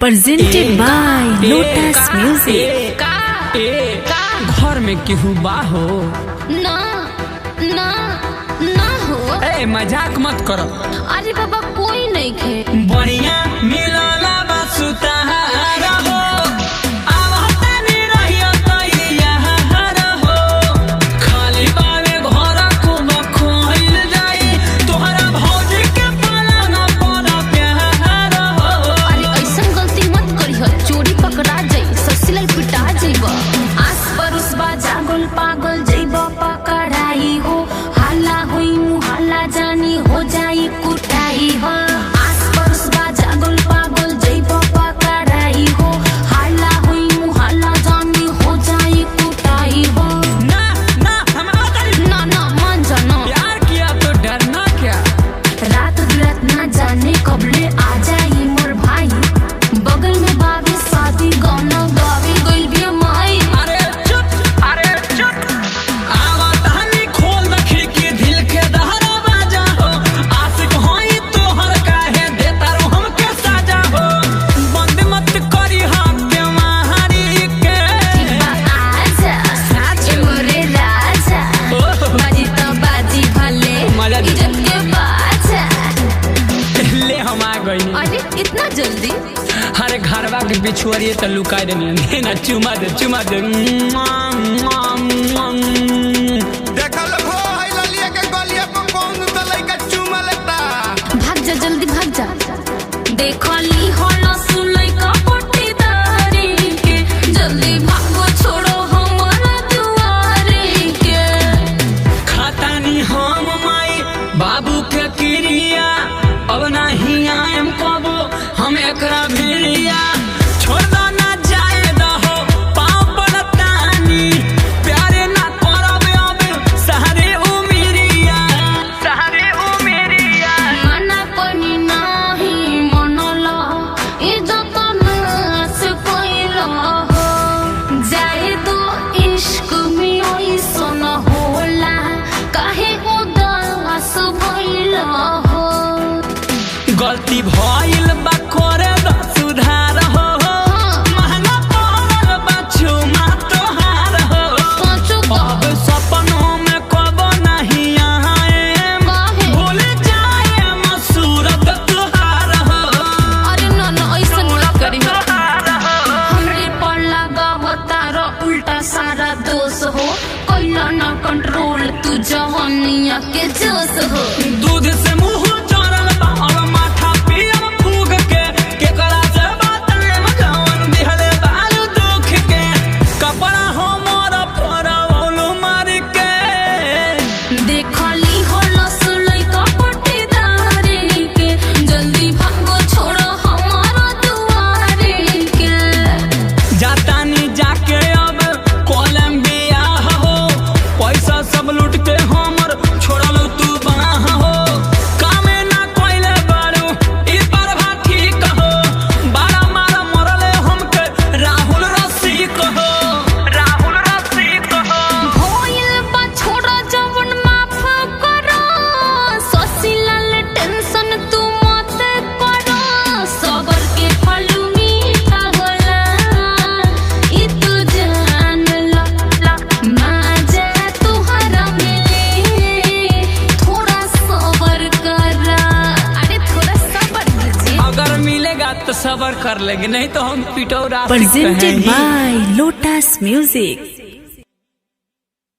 presented by Lotus Music। घर में केहू बाहो ना ना ना हो। ए मजाक मत करो। अरे बाबा कोई नहीं खे। बढ़िया मिलला बसुता रहो पागल जइब पकड़ाई हो, हाला हुई मुहाला जानी हो जाई कुटाई हो। आस पड़ोस बा जागल पागल जइब पकड़ाई हो, हाला हुई मुहाला जानी हो जाई कुटाई हो। ना ना हमारा ना ना मान जानो प्यार किया तो डरना क्या। रात बिरात ना जाने कबले आ जाई मोर भाई, बगल में बाबी शादी गाना गावी गइल भी माई। अरे इतना जल्दी? अरे घरवा के बिछुआरिए तो लुका देने ना, चुमा दे चुमा दे। भाग जा जल्दी भाग जा। देखो ली होला सुलई का पट्टीदारी के, जल्दी भागो छोड़ो हमारा दुआरे के। खाता नहीं हम माई बाबू के क्रिया, अब नहीं आएम कबो हम एकरा भिड़िया। छोड़ दो ना जाए दहो पाँव पड़तानी, प्यारे ना करब अब सहारे उमिरिया, सहारे उमिरिया। मना कोनी नाही मनला, इज्जत नास कोइला हो। जाए तो इश्क में ओइसन होला, काहे उदास भइला हो। गलती भइल बा करे द सुधार हो, महंगा पड़ल बा छुमा तोहार हो। अब सपनों में कबो नहीं आएम, भूल जाए सूरत तोहार हो। अरे ना ना ऐसन मत करी हो। हमरे पर लगा हो तारा उल्टा सारा दोष हो, कैला ना कंट्रोल तू जवानिया के जोश हो। दूध से मुंह चढ़ल बा और माथा पियल फूग के, केकरा से बताएम जवन दिहले बाल दुख के। कपड़ा हमर फरौल मार के, देखली होला सुलई का पट्टीदारी के, जल्दी भागो छोड़ो हमारा दुआरे के। जातानी जाके अब कोलंबिया हो, पैसा सब लूट के हमर छोड़ल तू बाह हो। कामे ना कोइले बारू ई परभा ठीक हो, बारा मारा मरले हमके राहुल रसिक हो, राहुल रसिक हो। होइल बा छोड़ा जवन माफ करो, सोसिलल टेंशन तू मत करो। सबर के फल मीठा होला, ई तू जान ला ला। माजा तुहरा मिले, थोड़ा सबर करा। अरे थोड़ा सबर कीजिए। अगर मिलेगा तो सबर कर लेंगे, नहीं तो हम पिटौरा Presented by Lotus Music।